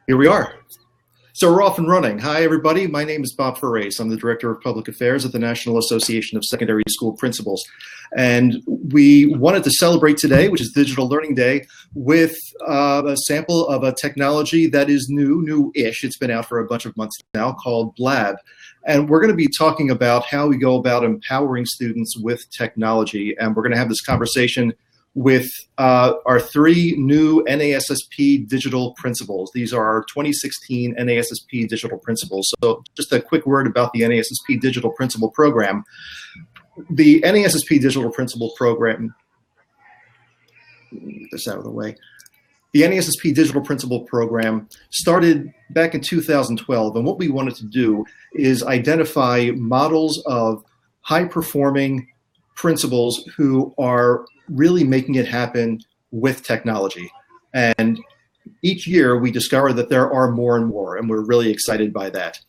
Here we are. So we're off and running. Hi, everybody. My name is Bob Ferrace. I'm the Director of Public Affairs at the National Association of Secondary School Principals. And we wanted to celebrate today, which is Digital Learning Day, with a sample of a technology that is new-ish. It's been out for a bunch of months now, called Blab. And we're going to be talking about how we go about empowering students with technology. And we're going to have this conversation with our three new NASSP digital principals. These are our 2016 NASSP digital principals. So just a quick word about the NASSP digital principal program. The NASSP digital principal program, get this out of the way. The NASSP digital principal program started back in 2012. And what we wanted to do is identify models of high-performing principals who are really making it happen with technology. And each year we discover that there are more and more, and we're really excited by that.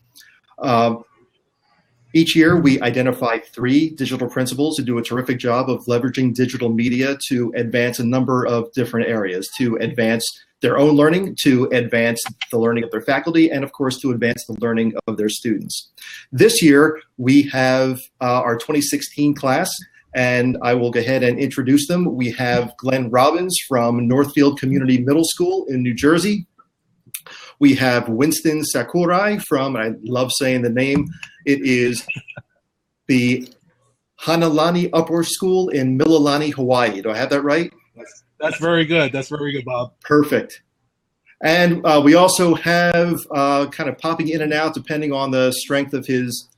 Each year we identify three digital principals who do a terrific job of leveraging digital media to advance a number of different areas, to advance their own learning, to advance the learning of their faculty, and of course to advance the learning of their students. This year we have our 2016 class, and I will go ahead and introduce them. We have Glenn Robbins from Northfield Community Middle School in New Jersey. We have Winston Sakurai from, I love saying the name, it is the Hanalani Upper School in Mililani, Hawaii. Do I have that right? That's very good. That's very good, Bob. Perfect. And we also have kind of popping in and out depending on the strength of his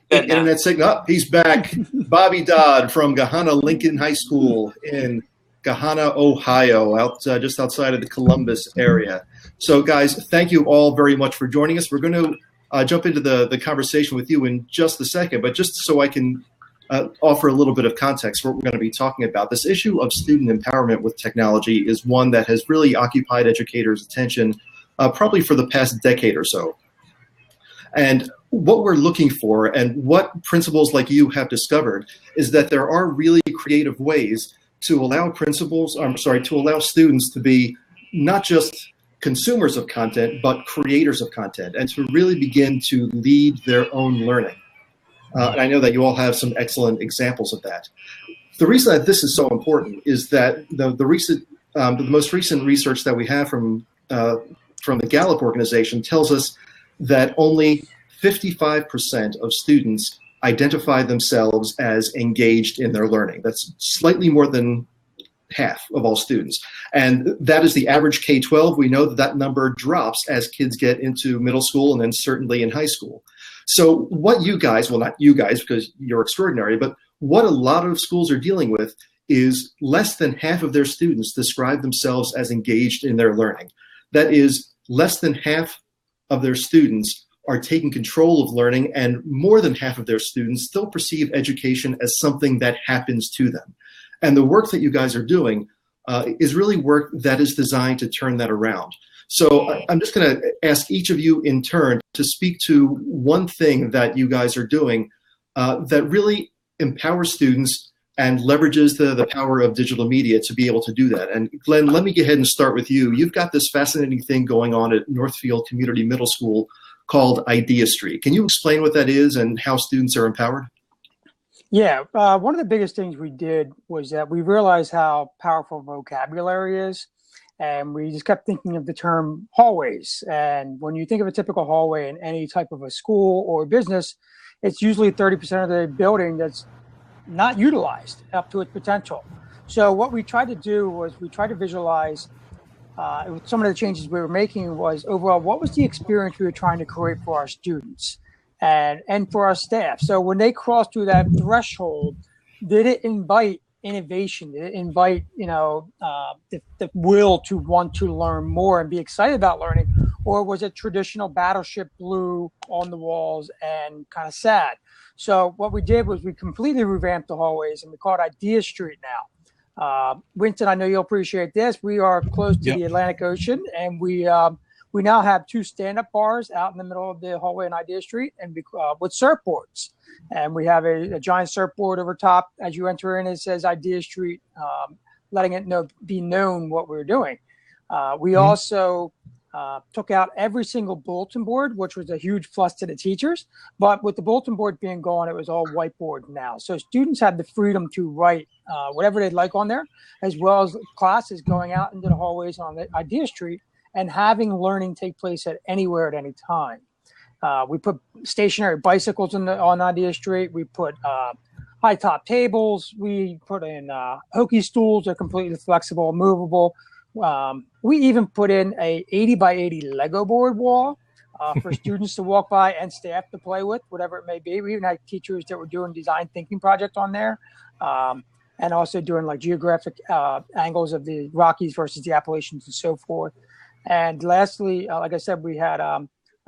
internet signal. Oh, he's back. Bobby Dodd from Gahanna Lincoln High School in Gahanna, Ohio, just outside of the Columbus area. So guys, thank you all very much for joining us. We're going to jump into the conversation with you in just a second, but just so I can offer a little bit of context for what we're going to be talking about. This issue of student empowerment with technology is one that has really occupied educators' attention probably for the past decade or so. And what we're looking for and what principals like you have discovered is that there are really creative ways to allow students to be not just consumers of content, but creators of content, and to really begin to lead their own learning. And I know that you all have some excellent examples of that. The reason that this is so important is that the most recent research that we have from the Gallup organization tells us that only 55% of students identify themselves as engaged in their learning. That's slightly more than half of all students. And that is the average K-12. We know that that number drops as kids get into middle school and then certainly in high school. So what you guys, well, not you guys because you're extraordinary, but what a lot of schools are dealing with is less than half of their students describe themselves as engaged in their learning. That is, less than half of their students are taking control of learning, and more than half of their students still perceive education as something that happens to them. And the work that you guys are doing is really work that is designed to turn that around. So I'm just going to ask each of you in turn to speak to one thing that you guys are doing that really empowers students and leverages the power of digital media to be able to do that. And Glenn, let me go ahead and start with you. You've got this fascinating thing going on at Northfield Community Middle School called Idea Street. Can you explain what that is and how students are empowered? Yeah, one of the biggest things we did was that we realized how powerful vocabulary is. And we just kept thinking of the term hallways. And when you think of a typical hallway in any type of a school or business, it's usually 30% of the building that's not utilized up to its potential. So what we tried to do was we tried to visualize some of the changes we were making was overall, what was the experience we were trying to create for our students and for our staff? So when they crossed through that threshold, did it invite innovation? Did it invite, the will to want to learn more and be excited about learning? Or was it traditional battleship blue on the walls and kind of sad? So what we did was we completely revamped the hallways and we call it Idea Street now. Winston, I know you'll appreciate this. We are close to the Atlantic Ocean, and we now have two stand-up bars out in the middle of the hallway in Idea Street, and with surfboards. And we have a giant surfboard over top. As you enter in, it says Idea Street, letting it be known what we're doing. We also took out every single bulletin board, which was a huge plus to the teachers. But with the bulletin board being gone, it was all whiteboard now. So students had the freedom to write whatever they'd like on there, as well as classes going out into the hallways on the Idea Street and having learning take place at anywhere at any time. We put stationary bicycles on Idea Street. We put high top tables. We put in hokey stools that are completely flexible, movable. We even put in a 80 by 80 Lego board wall for students to walk by and staff to play with, whatever it may be. We even had teachers that were doing design thinking projects on there, and also doing like geographic angles of the Rockies versus the Appalachians and so forth. And lastly, like I said, we had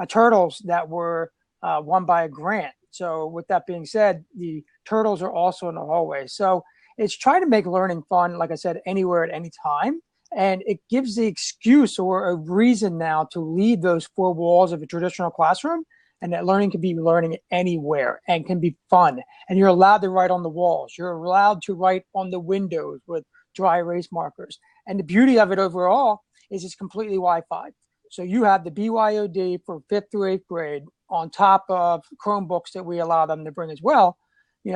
turtles that were won by a grant. So with that being said, the turtles are also in the hallway. So it's trying to make learning fun, like I said, anywhere at any time. And it gives the excuse or a reason now to leave those four walls of a traditional classroom, and that learning can be learning anywhere and can be fun. And you're allowed to write on the walls. You're allowed to write on the windows with dry erase markers. And the beauty of it overall is it's completely Wi-Fi. So you have the BYOD for 5th through 8th grade on top of Chromebooks that we allow them to bring as well.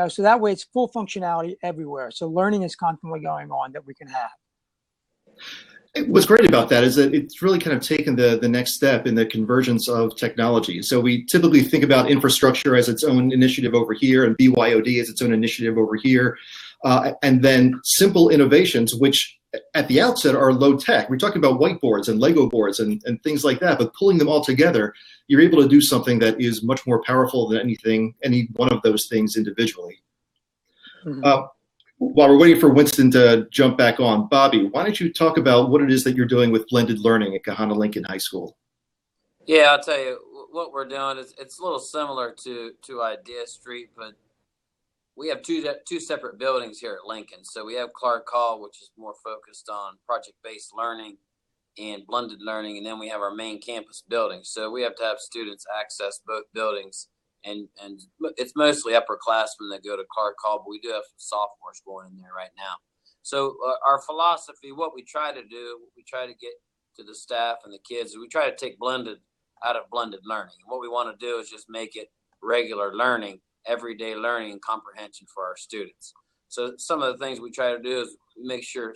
So that way it's full functionality everywhere. So learning is constantly going on that we can have. What's great about that is that it's really kind of taken the next step in the convergence of technology. So we typically think about infrastructure as its own initiative over here and BYOD as its own initiative over here. And then simple innovations, which at the outset are low tech. We're talking about whiteboards and Lego boards and things like that, but pulling them all together, you're able to do something that is much more powerful than any one of those things individually. Mm-hmm. While we're waiting for Winston to jump back on, Bobby, why don't you talk about what it is that you're doing with blended learning at Gahanna Lincoln High School? Yeah, I'll tell you what we're doing is it's a little similar to Idea Street, but we have two separate buildings here at Lincoln. So we have Clark Hall, which is more focused on project-based learning and blended learning, and then we have our main campus building. So we have to have students access both buildings. And it's mostly upperclassmen that go to Clark Hall, but we do have some sophomores going in there right now. So our philosophy, what we try to do, what we try to get to the staff and the kids, we try to take blended out of blended learning. And what we want to do is just make it regular learning, everyday learning and comprehension for our students. So some of the things we try to do is make sure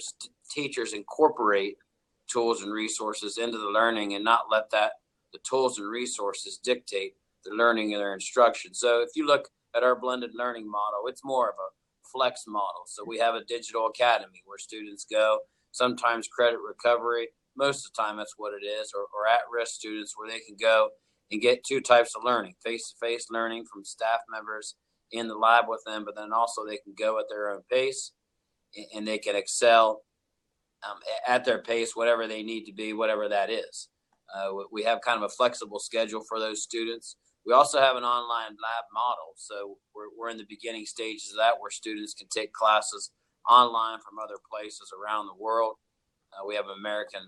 teachers incorporate tools and resources into the learning and not let the tools and resources dictate the learning and their instruction. So if you look at our blended learning model, it's more of a flex model. So we have a digital academy where students go, sometimes credit recovery, most of the time that's what it is, or at-risk students where they can go and get two types of learning, face-to-face learning from staff members in the lab with them, but then also they can go at their own pace and they can excel at their pace, whatever they need to be, whatever that is. We have kind of a flexible schedule for those students. We also have an online lab model. So we're in the beginning stages of that where students can take classes online from other places around the world. We have an American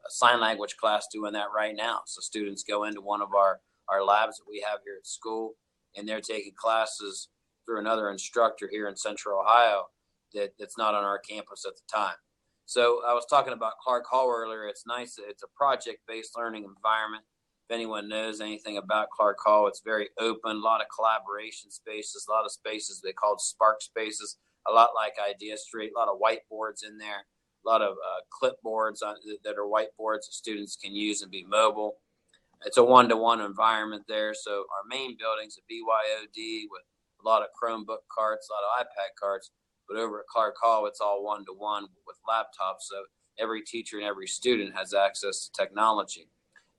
Sign Language class doing that right now. So students go into one of our labs that we have here at school, and they're taking classes through another instructor here in Central Ohio that's not on our campus at the time. So I was talking about Clark Hall earlier. It's nice. It's a project-based learning environment. If anyone knows anything about Clark Hall, it's very open, a lot of collaboration spaces, a lot of spaces they called Spark spaces, a lot like Idea Street, a lot of whiteboards in there, a lot of clipboards that are whiteboards that students can use and be mobile. It's a one-to-one environment there. So our main building's a BYOD with a lot of Chromebook carts, a lot of iPad carts. But over at Clark Hall, it's all one-to-one with laptops. So every teacher and every student has access to technology.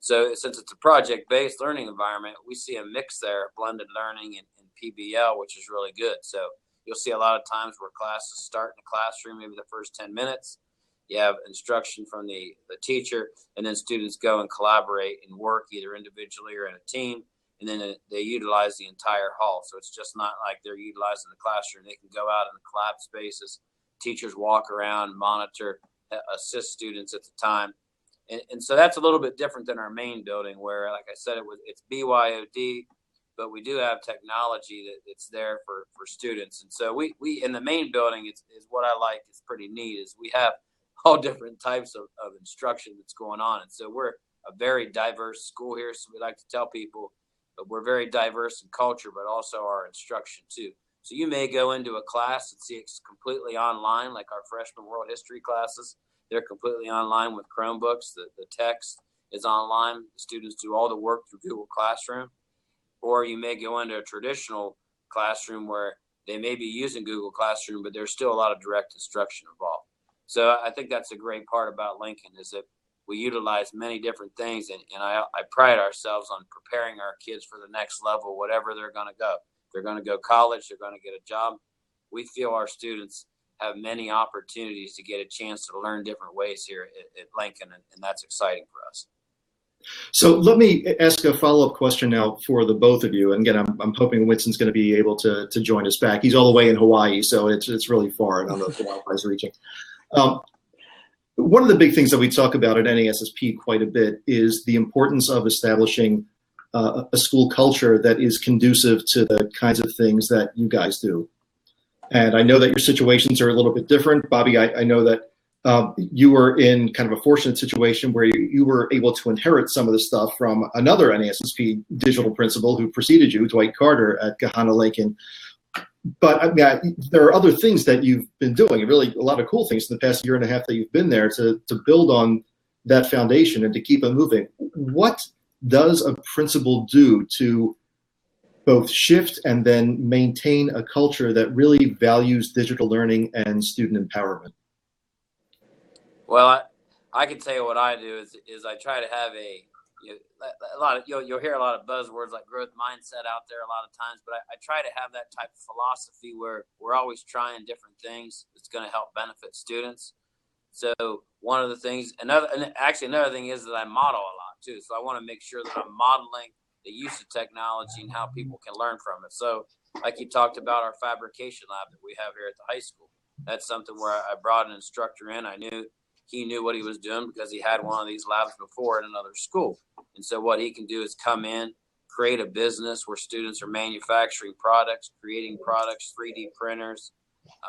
So since it's a project-based learning environment, we see a mix there, blended learning and PBL, which is really good. So you'll see a lot of times where classes start in the classroom, maybe the first 10 minutes. You have instruction from the teacher, and then students go and collaborate and work either individually or in a team. And then they utilize the entire hall. So it's just not like they're utilizing the classroom. They can go out in the collab spaces. Teachers walk around, monitor, assist students at the time. And so that's a little bit different than our main building where, like I said, it's BYOD, but we do have technology that's there for students. And so we in the main building, is what I like is pretty neat is we have all different types of instruction that's going on. And so we're a very diverse school here. So we like to tell people that we're very diverse in culture, but also our instruction too. So you may go into a class and see it's completely online, like our freshman world history classes. They're completely online with Chromebooks. The text is online. The students do all the work through Google Classroom. Or you may go into a traditional classroom where they may be using Google Classroom, but there's still a lot of direct instruction involved. So I think that's a great part about Lincoln, is that we utilize many different things, and I pride ourselves on preparing our kids for the next level, whatever they're going to go. If they're going to go college, they're going to get a job. We feel our students have many opportunities to get a chance to learn different ways here at Lincoln, and that's exciting for us. So let me ask a follow-up question now for the both of you. And again, I'm hoping Winston's going to be able to join us back. He's all the way in Hawaii, so it's really far. I don't know if the Wi-Fi is reaching. One of the big things that we talk about at NASSP quite a bit is the importance of establishing a school culture that is conducive to the kinds of things that you guys do. And I know that your situations are a little bit different. Bobby, I know that you were in kind of a fortunate situation where you were able to inherit some of the stuff from another NASSP digital principal who preceded you, Dwight Carter at Gahanna Lincoln. But there are other things that you've been doing, really a lot of cool things in the past year and a half that you've been there to build on that foundation and to keep it moving. What does a principal do to both shift and then maintain a culture that really values digital learning and student empowerment? Well, I can tell you what I do is I try to have you'll hear a lot of buzzwords like growth mindset out there a lot of times, but I try to have that type of philosophy where we're always trying different things that's going to help benefit students. So one of the things, another thing is that I model a lot too. So I want to make sure that I'm modeling the use of technology and how people can learn from it. So like you talked about our fabrication lab that we have here at the high school, that's something where I brought an instructor in. I knew he knew what he was doing because he had one of these labs before in another school. And so what he can do is come in, create a business where students are manufacturing products, creating products, 3D printers,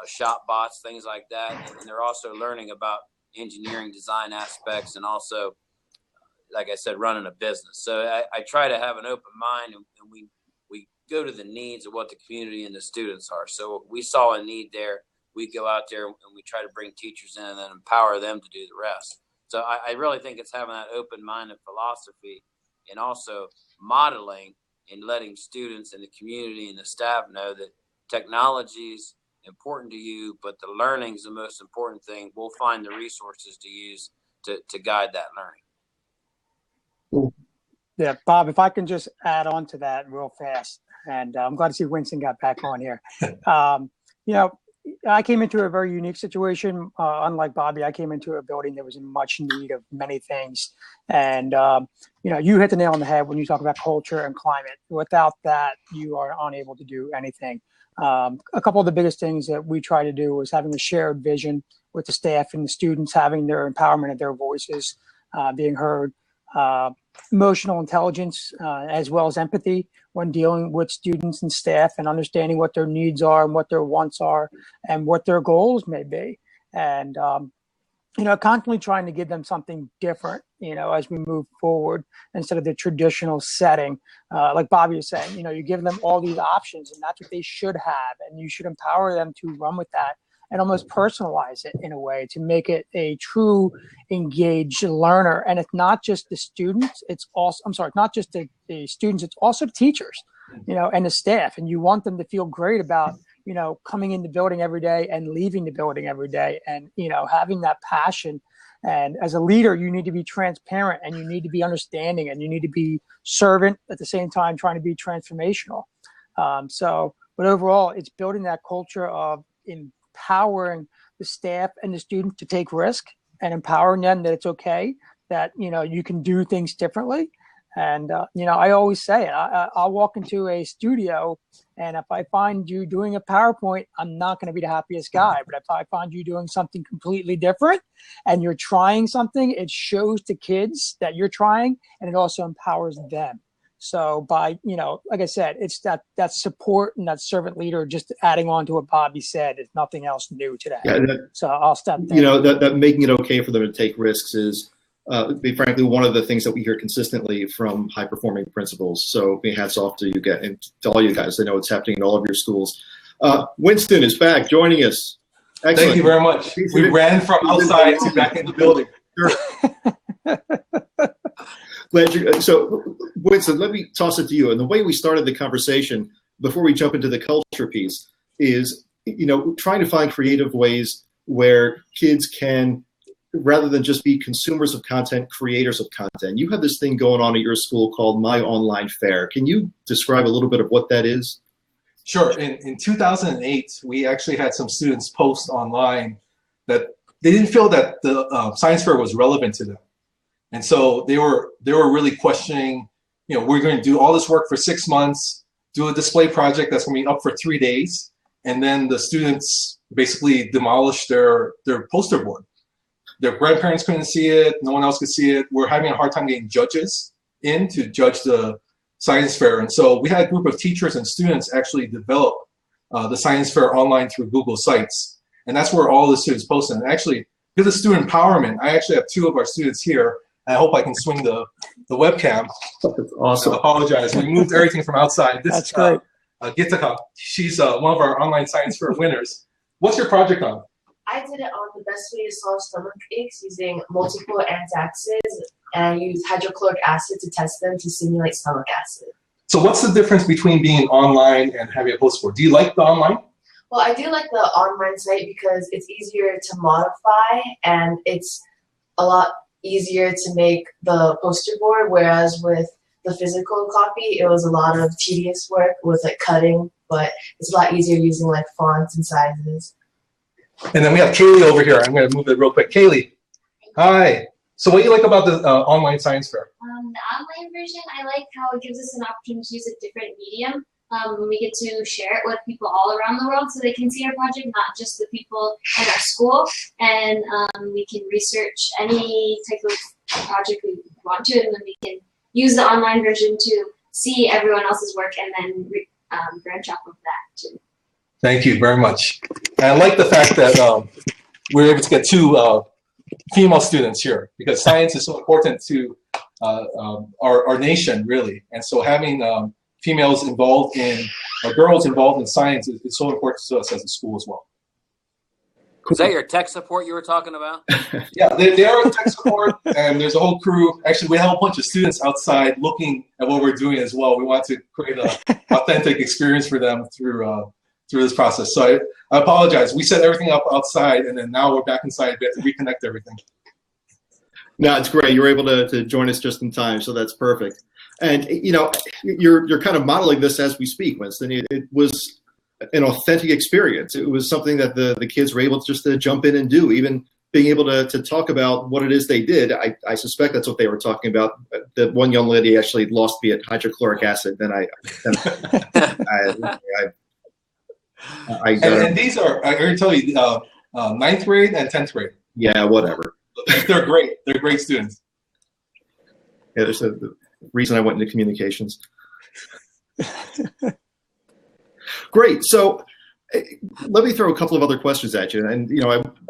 shop bots, things like that. And they're also learning about engineering design aspects and also, like I said, running a business. So I try to have an open mind, and we go to the needs of what the community and the students are. So we saw a need there. We go out there and we try to bring teachers in and then empower them to do the rest. So I really think it's having that open-minded philosophy and also modeling and letting students and the community and the staff know that technology is important to you, but the learning is the most important thing. We'll find the resources to use to guide that learning. Yeah, Bob, if I can just add on to that real fast, and I'm glad to see Winston got back on here. I came into a very unique situation. Unlike Bobby, I came into a building that was in much need of many things. And, you hit the nail on the head when you talk about culture and climate. Without that, you are unable to do anything. A couple of the biggest things that we try to do was having a shared vision with the staff and the students, having their empowerment of their voices being heard, emotional intelligence, as well as empathy when dealing with students and staff and understanding what their needs are and what their wants are and what their goals may be. And, constantly trying to give them something different, as we move forward instead of the traditional setting. Like Bobby was saying, you give them all these options and that's what they should have. And you should empower them to run with that and almost personalize it in a way to make it a true engaged learner. And it's not just the students, not just the students, it's also the teachers, and the staff. And you want them to feel great about, coming in the building every day and leaving the building every day and, having that passion. And as a leader, you need to be transparent and you need to be understanding and you need to be servant at the same time, trying to be transformational. But overall, it's building that culture of empowering the staff and the students to take risk and empowering them that it's okay, that, you can do things differently. And, I always say it, I'll walk into a studio and if I find you doing a PowerPoint, I'm not going to be the happiest guy. But if I find you doing something completely different and you're trying something, it shows to kids that you're trying and it also empowers them. So by, like I said, it's that support and that servant leader, just adding on to what Bobby said, is nothing else new today. Yeah, so I'll step there. That making it okay for them to take risks is frankly, one of the things that we hear consistently from high-performing principals. So hats off to you guys and to all you guys. I know it's happening in all of your schools. Winston is back joining us. Excellent. Thank you very much. We ran from outside to back in the building. Sure. So, Winston, let me toss it to you. And the way we started the conversation before we jump into the culture piece is, trying to find creative ways where kids can, rather than just be consumers of content, creators of content. You have this thing going on at your school called My Online Fair. Can you describe a little bit of what that is? Sure. In 2008, we actually had some students post online that they didn't feel that the science fair was relevant to them. And so they were really questioning, we're going to do all this work for 6 months, do a display project that's going to be up for 3 days. And then the students basically demolished their poster board. Their grandparents couldn't see it. No one else could see it. We're having a hard time getting judges in to judge the science fair. And so we had a group of teachers and students actually develop the science fair online through Google Sites. And that's where all the students posted. And actually, because of student empowerment, I actually have 2 of our students here. I hope I can swing the webcam. That's awesome. I apologize. We moved everything from outside. This That's great. Gitaka. She's one of our online science fair winners. What's your project on? I did it on the best way to solve stomach aches using multiple antacids, and I used hydrochloric acid to test them to simulate stomach acid. So what's the difference between being online and having a poster board? Do you like the online? Well, I do like the online site because it's easier to modify and it's a lot easier to make the poster board, whereas with the physical copy, it was a lot of tedious work with like cutting, but it's a lot easier using like fonts and sizes. And then we have Kaylee over here. I'm going to move it real quick. Kaylee, hi. So what do you like about the online science fair? The online version, I like how it gives us an opportunity to use a different medium. We get to share it with people all around the world so they can see our project, not just the people in our school. And we can research any type of project we want to, and then we can use the online version to see everyone else's work and then branch off of that too. Thank you very much. And I like the fact that we're able to get 2 female students here because science is so important to our nation, really. And so having females involved girls involved in science is so important to us as a school as well. Is that your tech support you were talking about? Yeah, they are tech support, and there's a whole crew. Actually, we have a bunch of students outside looking at what we're doing as well. We want to create an authentic experience for them through this process. So I apologize. We set everything up outside, and then now we're back inside. We have to reconnect everything. No, it's great. You were able to join us just in time, so that's perfect. And you're kind of modeling this as we speak, Winston. It was an authentic experience. It was something that the kids were able just to jump in and do, even being able to talk about what it is they did. I suspect that's what they were talking about. The one young lady actually lost me at hydrochloric acid. Then and these are, I'm going to tell you, 9th grade and 10th grade. Yeah, whatever. They're great. They're great students. Yeah, there's a reason I went into communications. Great. So let me throw a couple of other questions at you. And,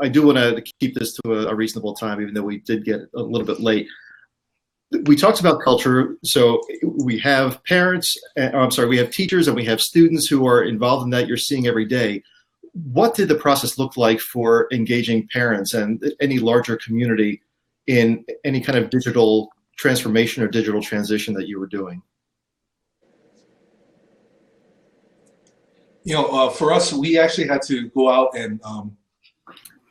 I do want to keep this to a reasonable time, even though we did get a little bit late. We talked about culture. So we have we have teachers and we have students who are involved in that you're seeing every day. What did the process look like for engaging parents and any larger community in any kind of digital transformation or digital transition that you were doing? For us, we actually had to go out and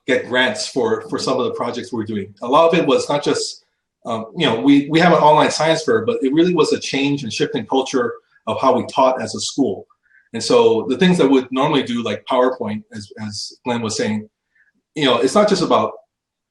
get grants for some of the projects we're doing. A lot of it was not just, we have an online science fair, but it really was a change and shift in culture of how we taught as a school. And so the things that would normally do, like PowerPoint, as Glenn was saying, it's not just about,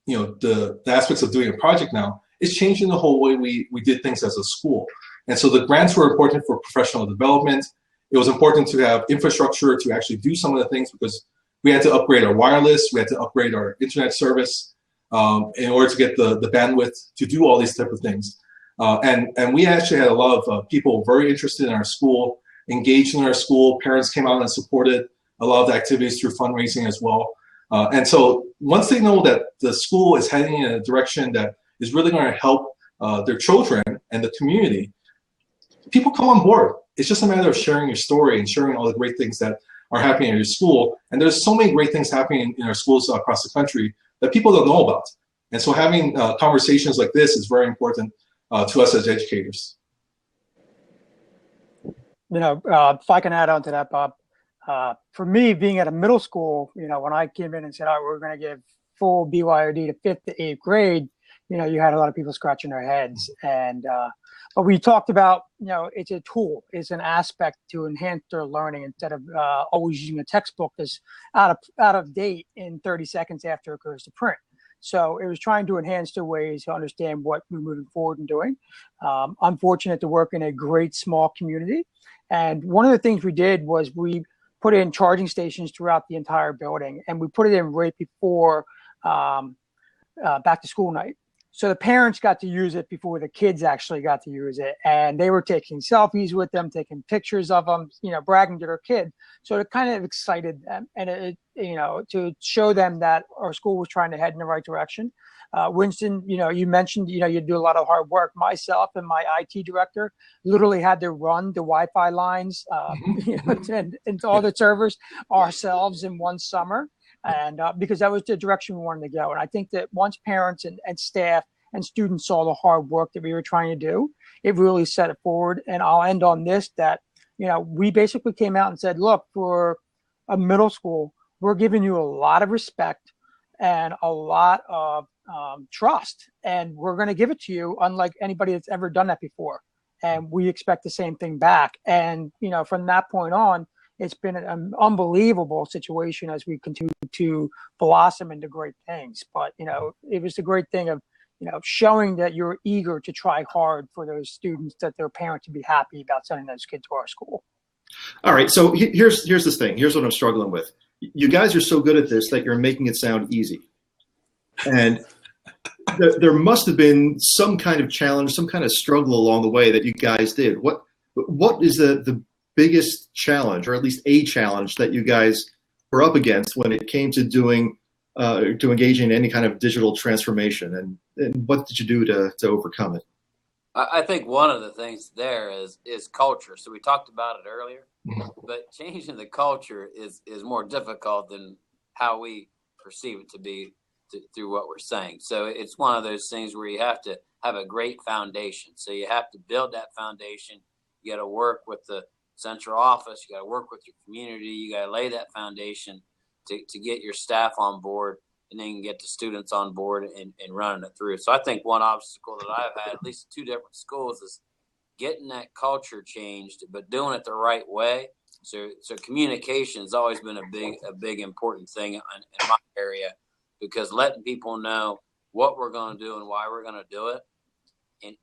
the aspects of doing a project now. It's changing the whole way we did things as a school. And so the grants were important for professional development. It was important to have infrastructure to actually do some of the things because we had to upgrade our wireless, we had to upgrade our internet service in order to get the bandwidth to do all these type of things. And we actually had a lot of people very interested in our school, engaged in our school. Parents came out and supported a lot of the activities through fundraising as well. And so once they know that the school is heading in a direction that is really going to help their children and the community, people come on board. It's just a matter of sharing your story and sharing all the great things that are happening in your school. And there's so many great things happening in our schools across the country that people don't know about. And so having conversations like this is very important to us as educators. If I can add on to that, Bob, for me, being at a middle school, when I came in and said, all right, we're going to give full BYOD to 5th to 8th grade, you had a lot of people scratching their heads. But we talked about, it's a tool, it's an aspect to enhance their learning instead of always using a textbook that's out of date in 30 seconds after it goes to print. So it was trying to enhance their ways to understand what we're moving forward and doing. I'm fortunate to work in a great small community. And one of the things we did was we put in charging stations throughout the entire building, and we put it in right before back to school night. So the parents got to use it before the kids actually got to use it. And they were taking selfies with them, taking pictures of them, bragging to their kid. So it kind of excited them, and to show them that our school was trying to head in the right direction. Winston, you mentioned, you do a lot of hard work. Myself and my IT director literally had to run the Wi-Fi lines and all the servers ourselves in one summer. And because that was the direction we wanted to go. And I think that once parents and staff and students saw the hard work that we were trying to do, it really set it forward. And I'll end on this, that, we basically came out and said, look, for a middle school, we're giving you a lot of respect and a lot of trust. And we're going to give it to you unlike anybody that's ever done that before. And we expect the same thing back. And, from that point on, it's been an unbelievable situation as we continue to blossom into great things. But, it was the great thing of, showing that you're eager to try hard for those students, that their parents would be happy about sending those kids to our school. All right. So here's this thing. Here's what I'm struggling with. You guys are so good at this that you're making it sound easy. And there must have been some kind of challenge, some kind of struggle along the way that you guys did. What is the biggest challenge, or at least a challenge, that you guys were up against when it came to to engaging in any kind of digital transformation, and what did you do to overcome it? I think one of the things there is culture. So we talked about it earlier, but changing the culture is more difficult than how we perceive it to be through what we're saying. So it's one of those things where you have to have a great foundation. So you have to build that foundation. You got to work with the central office. You got to work with your community. You got to lay that foundation to get your staff on board, and then get the students on board and running it through. So I think one obstacle that I've had, at least 2 different schools, is getting that culture changed, but doing it the right way. So communication has always been a big important thing in my area, because letting people know what we're going to do and why we're going to do it,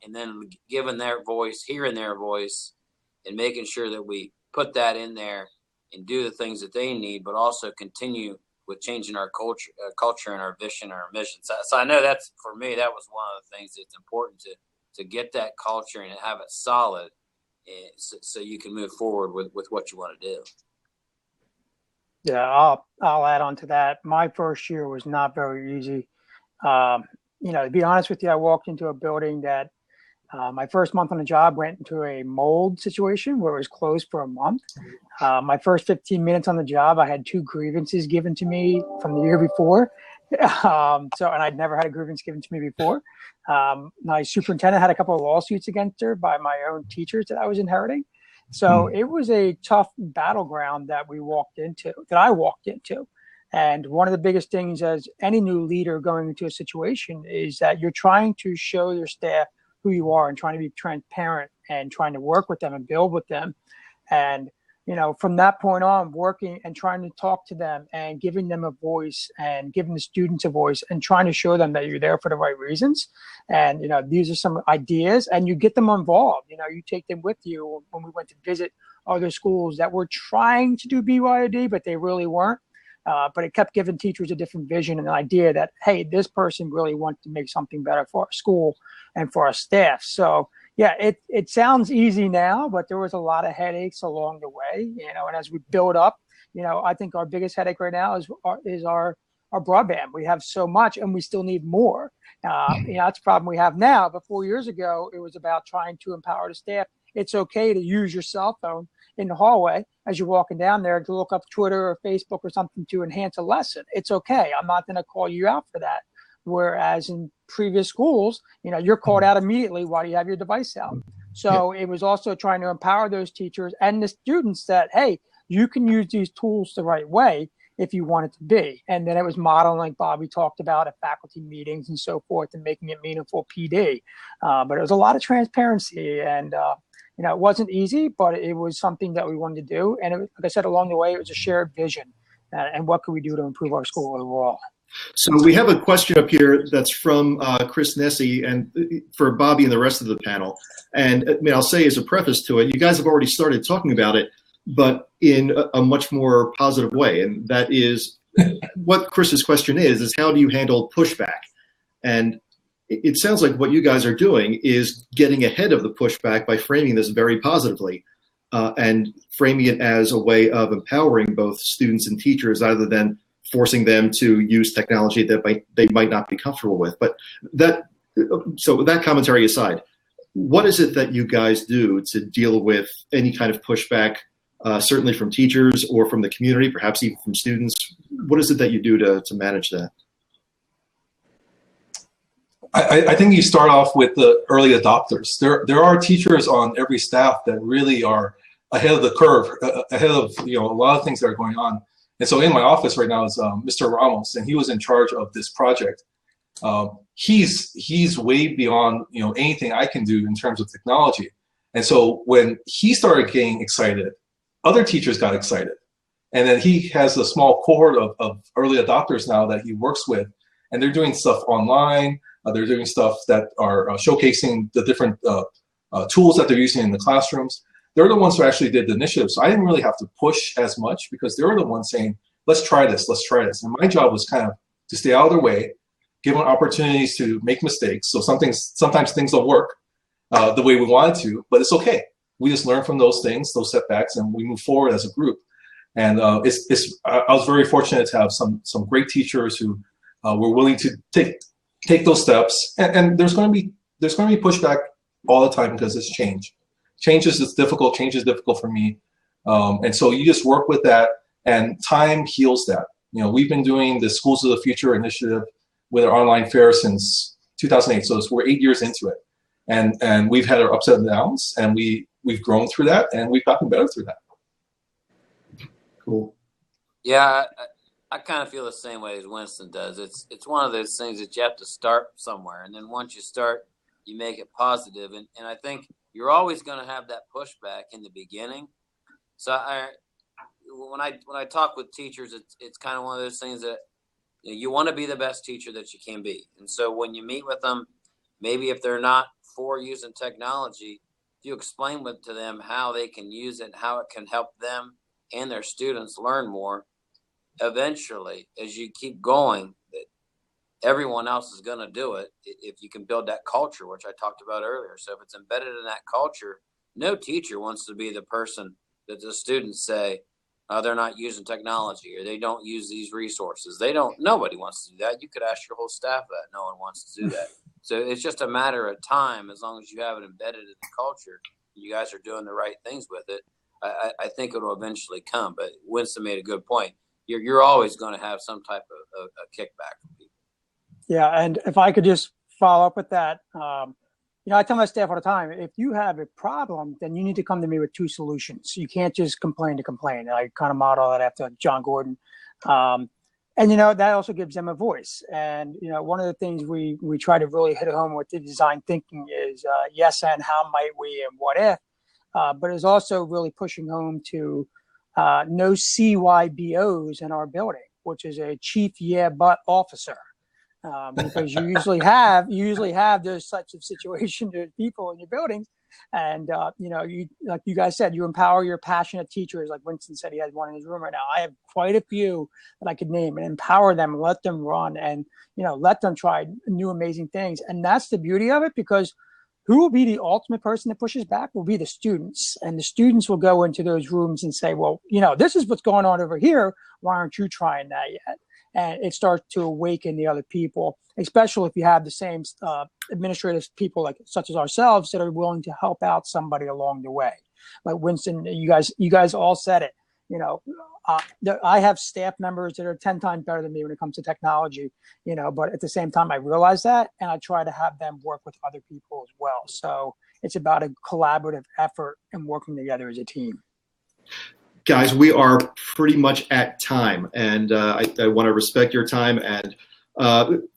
and then giving their voice, hearing their voice, and making sure that we put that in there and do the things that they need, but also continue with changing our culture and our vision and our mission. So I know that's, for me, that was one of the things that's important to get that culture and have it solid, so you can move forward with what you want to do. Yeah, I'll add on to that. My first year was not very easy. To be honest with you, I walked into a building that my first month on the job went into a mold situation where it was closed for a month. My first 15 minutes on the job, I had 2 grievances given to me from the year before. And I'd never had a grievance given to me before. My superintendent had a couple of lawsuits against her by my own teachers that I was inheriting. So it was a tough battleground that I walked into. And one of the biggest things as any new leader going into a situation is that you're trying to show your staff who you are and trying to be transparent and trying to work with them and build with them. And, from that point on, working and trying to talk to them and giving them a voice and giving the students a voice and trying to show them that you're there for the right reasons. And, these are some ideas, and you get them involved. You take them with you. When we went to visit other schools that were trying to do BYOD, but they really weren't. But it kept giving teachers a different vision and an idea that, hey, this person really wants to make something better for our school and for our staff. So, yeah, it sounds easy now, but there was a lot of headaches along the way, and as we build up, I think our biggest headache right now is our our broadband. We have so much, and we still need more. That's a problem we have now. But 4 years ago, it was about trying to empower the staff. It's okay to use your cell phone in the hallway as you're walking down there to look up Twitter or Facebook or something to enhance a lesson. It's okay. I'm not going to call you out for that. Whereas in previous schools, you're called out immediately while you have your device out. So it was also trying to empower those teachers and the students that, hey, you can use these tools the right way if you want it to be. And then it was modeling, like Bobby talked about, at faculty meetings and so forth, and making it meaningful PD. But it was a lot of transparency, and it wasn't easy, but it was something that we wanted to do. And it was, like I said, along the way, it was a shared vision. And what could we do to improve our school overall? So we have a question up here that's from Chris Nessie, and for Bobby and the rest of the panel. And I'll say as a preface to it, you guys have already started talking about it, but in a much more positive way. And that is what Chris's question is how do you handle pushback? And it sounds like what you guys are doing is getting ahead of the pushback by framing this very positively and framing it as a way of empowering both students and teachers rather than forcing them to use technology that they might not be comfortable with. But so with that commentary aside, what is it that you guys do to deal with any kind of pushback, certainly from teachers or from the community, perhaps even from students? What is it that you do to manage that? I think you start off with the early adopters. There are teachers on every staff that really are ahead of the curve, ahead of a lot of things that are going on. And so in my office right now is Mr. Ramos, and he was in charge of this project. He's way beyond anything I can do in terms of technology. And so when he started getting excited, other teachers got excited. And then he has a small cohort of early adopters now that he works with, and they're doing stuff online. They're doing stuff that are showcasing the different tools that they're using in the classrooms. They're the ones who actually did the initiative. So I didn't really have to push as much because they were the ones saying, let's try this, let's try this. And my job was kind of to stay out of their way, give them opportunities to make mistakes. So sometimes things don't work the way we wanted to, but it's okay. We just learn from those things, those setbacks, and we move forward as a group. And I was very fortunate to have some great teachers who were willing to take those steps. And there's going to be pushback all the time because it's change. Change is difficult. Change is difficult for me. And so you just work with that, and time heals that. We've been doing the Schools of the Future initiative with our online fair since 2008. So we're 8 years into it. And we've had our ups and downs, and we've grown through that, and we've gotten better through that. Cool. Yeah, I kind of feel the same way as Winston does. It's one of those things that you have to start somewhere, and then once you start, you make it positive. And I think you're always going to have that pushback in the beginning. So when I talk with teachers, it's kind of one of those things that you want to be the best teacher that you can be. And so when you meet with them, maybe if they're not for using technology, you explain to them how they can use it, how it can help them and their students learn more. Eventually, as you keep going, everyone else is going to do it if you can build that culture, which I talked about earlier. So if it's embedded in that culture, no teacher wants to be the person that the students say they're not using technology or they don't use these resources. Nobody wants to do that. You could ask your whole staff that. No one wants to do that. So it's just a matter of time. As long as you have it embedded in the culture, you guys are doing the right things with it. I think it will eventually come. But Winston made a good point. You're always going to have some type of a kickback from people. Yeah, and if I could just follow up with that, I tell my staff all the time, if you have a problem, then you need to come to me with two solutions. You can't just complain to complain. I kind of model that after John Gordon. And, that also gives them a voice. And, one of the things we try to really hit home with the design thinking is yes and how might we and what if, but it's also really pushing home to no CYBOs in our building, which is a chief yeah but officer. Because you usually have those types of situations with people in your buildings, and you, like you guys said, you empower your passionate teachers. Like Winston said, he has one in his room right now. I have quite a few that I could name, and empower them, let them run, and let them try new amazing things. And that's the beauty of it, because who will be the ultimate person that pushes back will be the students, and the students will go into those rooms and say, well, this is what's going on over here. Why aren't you trying that yet? and it starts to awaken the other people, especially if you have the same administrative people such as ourselves that are willing to help out somebody along the way. Like Winston, you guys all said it. I have staff members that are 10 times better than me when it comes to technology, but at the same time, I realize that, and I try to have them work with other people as well. So it's about a collaborative effort and working together as a team. Guys, we are pretty much at time, and I want to respect your time. And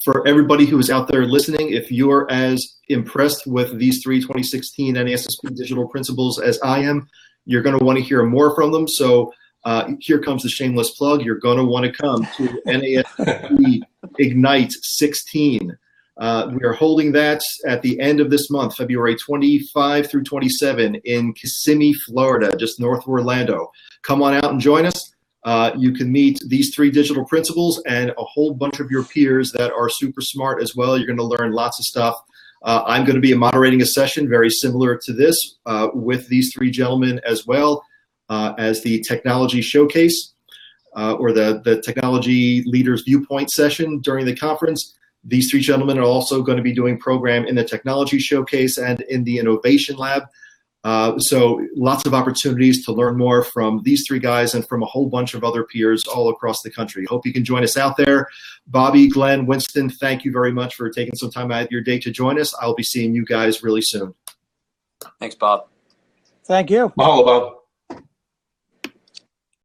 for everybody who is out there listening, if you're as impressed with these 2016 NASSP digital principles as I am, you're going to want to hear more from them. So here comes the shameless plug. You're going to want to come to NASSP Ignite 16. We are holding that at the end of this month, February 25 through 27 in Kissimmee, Florida, just north of Orlando. Come on out and join us. You can meet these 3 digital principles and a whole bunch of your peers that are super smart as well. You're going to learn lots of stuff. I'm going to be moderating a session very similar to this with these 3 gentlemen as well as the technology showcase or the technology leaders viewpoint session during the conference. These 3 gentlemen are also going to be doing program in the technology showcase and in the innovation lab. So lots of opportunities to learn more from these 3 guys and from a whole bunch of other peers all across the country. Hope you can join us out there. Bobby, Glenn, Winston, thank you very much for taking some time out of your day to join us. I'll be seeing you guys really soon. Thanks, Bob. Thank you. Mahalo, Bob.